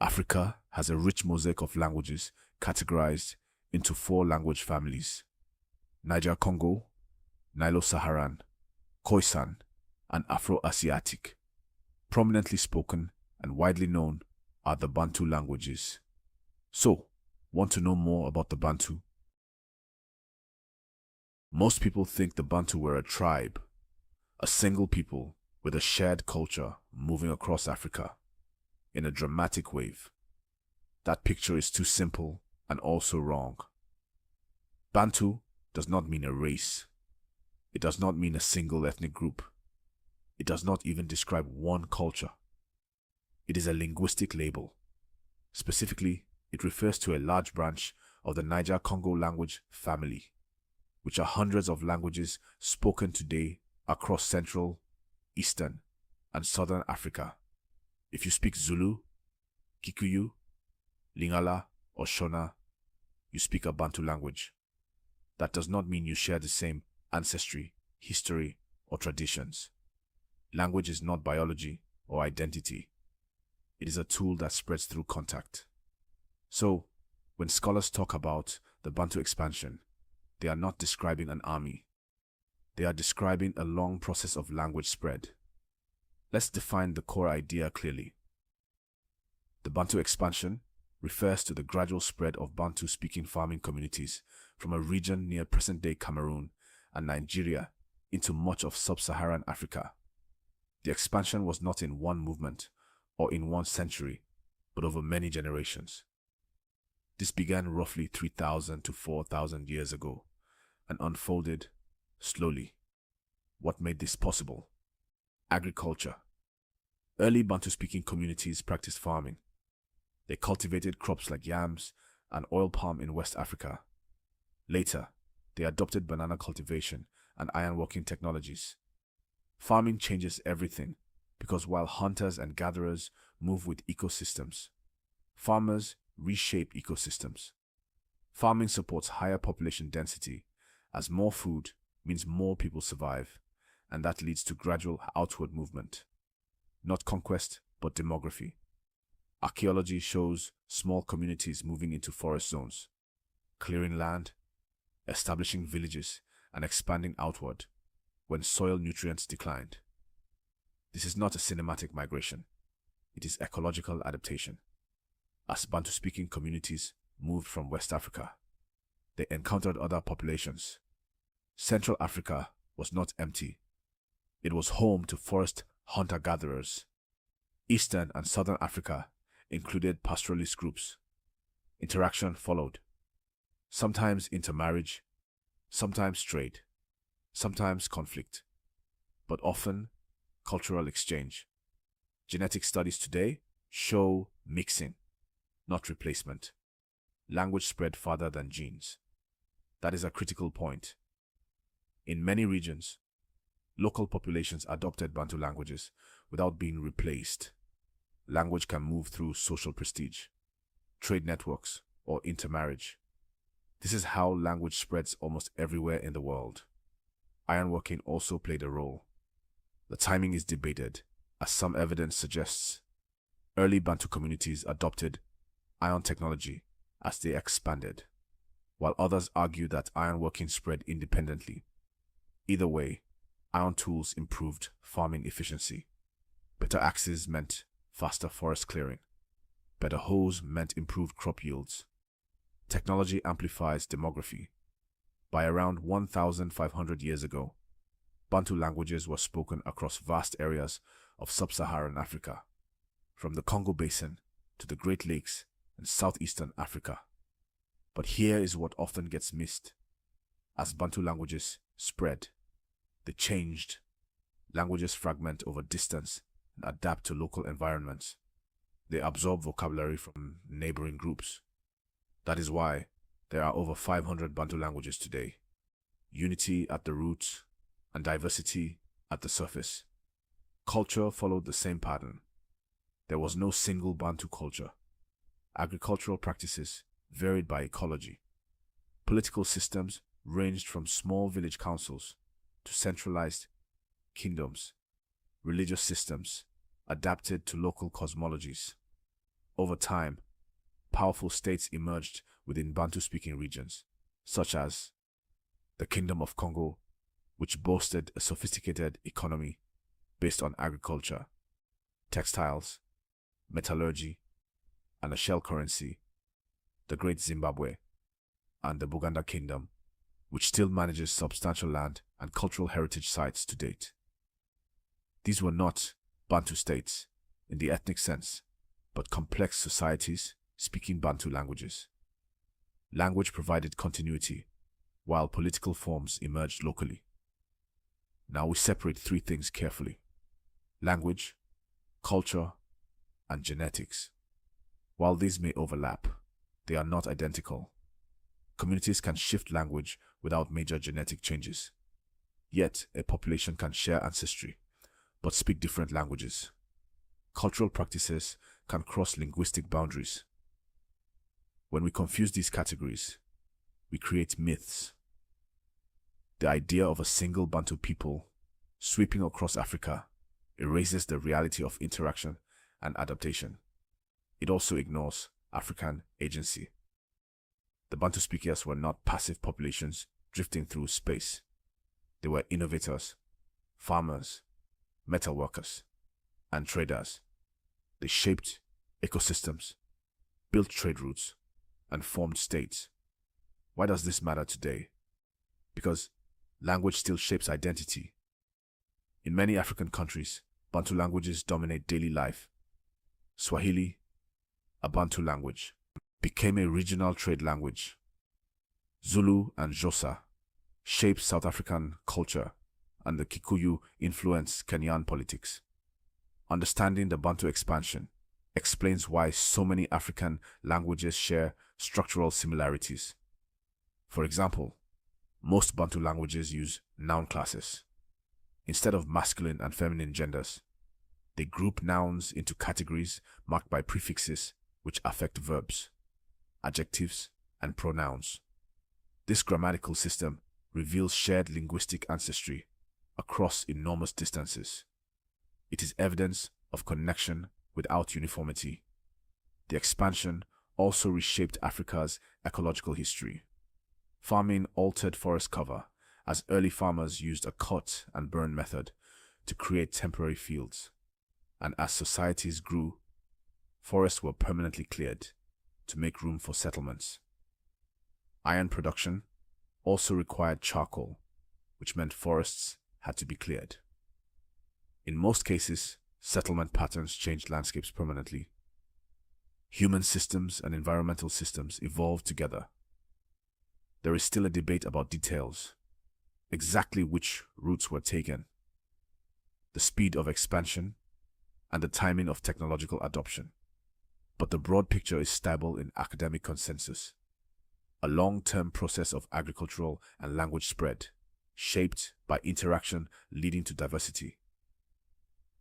Africa has a rich mosaic of languages categorized into four language families: Niger-Congo, Nilo-Saharan, Khoisan, and Afro-Asiatic. Prominently spoken and widely known are the Bantu languages. So, want to know more about the Bantu? Most people think the Bantu were a tribe, a single people with a shared culture moving across Africa in a dramatic wave. That picture is too simple and also wrong. Bantu does not mean a race. It does not mean a single ethnic group. It does not even describe one culture. It is a linguistic label. Specifically, it refers to a large branch of the Niger-Congo language family, which are hundreds of languages spoken today across Central, Eastern, and Southern Africa. If you speak Zulu, Kikuyu, Lingala, or Shona, you speak a Bantu language. That does not mean you share the same ancestry, history, or traditions. Language is not biology or identity. It is a tool that spreads through contact. So, when scholars talk about the Bantu expansion, they are not describing an army. They are describing a long process of language spread. Let's define the core idea clearly. The Bantu expansion refers to the gradual spread of Bantu-speaking farming communities from a region near present-day Cameroon and Nigeria into much of Sub-Saharan Africa. The expansion was not in one movement or in one century, but over many generations. This began roughly 3,000 to 4,000 years ago and unfolded slowly. What made this possible? Agriculture. Early Bantu-speaking communities practiced farming. They cultivated crops like yams and oil palm in West Africa. Later, they adopted banana cultivation and ironworking technologies. Farming changes everything because while hunters and gatherers move with ecosystems, farmers reshape ecosystems. Farming supports higher population density as more food means more people survive, and that leads to gradual outward movement. Not conquest, but demography. Archaeology shows small communities moving into forest zones, clearing land, establishing villages, and expanding outward when soil nutrients declined. This is not a cinematic migration. It is ecological adaptation. As Bantu-speaking communities moved from West Africa, they encountered other populations. Central Africa was not empty. It was home to forest hunter-gatherers. Eastern and Southern Africa included pastoralist groups. Interaction followed. Sometimes intermarriage, sometimes trade, sometimes conflict, but often cultural exchange. Genetic studies today show mixing, not replacement. Language spread farther than genes. That is a critical point. In many regions, local populations adopted Bantu languages without being replaced. Language can move through social prestige, trade networks, or intermarriage. This is how language spreads almost everywhere in the world. Ironworking also played a role. The timing is debated, as some evidence suggests. Early Bantu communities adopted iron technology as they expanded, while others argue that ironworking spread independently. Either way, iron tools improved farming efficiency. Better axes meant faster forest clearing. Better hoes meant improved crop yields. Technology amplifies demography. By around 1,500 years ago, Bantu languages were spoken across vast areas of Sub-Saharan Africa, from the Congo Basin to the Great Lakes and southeastern Africa. But here is what often gets missed. As Bantu languages spread, they changed. Languages fragment over distance and adapt to local environments. They absorb vocabulary from neighboring groups. That is why there are over 500 Bantu languages today. Unity at the roots and diversity at the surface. Culture followed the same pattern. There was no single Bantu culture. Agricultural practices varied by ecology. Political systems ranged from small village councils to centralized kingdoms. Religious systems adapted to local cosmologies. Over time, powerful states emerged within Bantu-speaking regions, such as the Kingdom of Congo, which boasted a sophisticated economy based on agriculture, textiles, metallurgy, and a shell currency, the Great Zimbabwe, and the Buganda Kingdom, which still manages substantial land and cultural heritage sites to date. These were not Bantu states in the ethnic sense, but complex societies speaking Bantu languages. Language provided continuity, while political forms emerged locally. Now we separate three things carefully: language, culture, and genetics. While these may overlap, they are not identical. Communities can shift language without major genetic changes. Yet, a population can share ancestry, but speak different languages. Cultural practices can cross linguistic boundaries. When we confuse these categories, we create myths. The idea of a single Bantu people sweeping across Africa erases the reality of interaction and adaptation. It also ignores African agency. The Bantu speakers were not passive populations drifting through space. They were innovators, farmers, metal workers, and traders. They shaped ecosystems, built trade routes, and formed states. Why does this matter today? Because language still shapes identity. In many African countries, Bantu languages dominate daily life. Swahili, a Bantu language, became a regional trade language. Zulu and Xhosa shaped South African culture, and the Kikuyu influenced Kenyan politics. Understanding the Bantu expansion explains why so many African languages share structural similarities. For example, most Bantu languages use noun classes. Instead of masculine and feminine genders, they group nouns into categories marked by prefixes which affect verbs, adjectives, and pronouns. This grammatical system reveals shared linguistic ancestry across enormous distances. It is evidence of connection without uniformity. The expansion also reshaped Africa's ecological history. Farming altered forest cover, as early farmers used a cut and burn method to create temporary fields. And as societies grew, forests were permanently cleared to make room for settlements. Iron production also required charcoal, which meant forests had to be cleared. In most cases, settlement patterns changed landscapes permanently. Human systems and environmental systems evolved together. There is still a debate about details, exactly which routes were taken, the speed of expansion, and the timing of technological adoption. But the broad picture is stable in academic consensus. A long-term process of agricultural and language spread, shaped by interaction leading to diversity.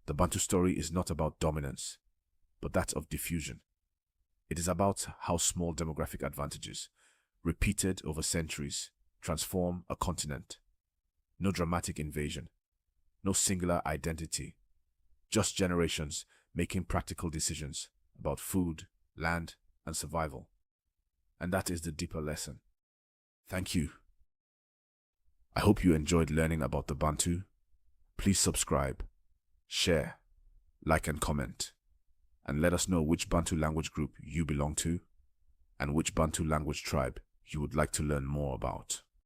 The Bantu story is not about dominance, but that of diffusion. It is about how small demographic advantages, repeated over centuries, transform a continent. No dramatic invasion, no singular identity, just generations making practical decisions about food, land, and survival. And that is the deeper lesson. Thank you. I hope you enjoyed learning about the Bantu. Please subscribe, share, like and comment, and let us know which Bantu language group you belong to and which Bantu language tribe you would like to learn more about.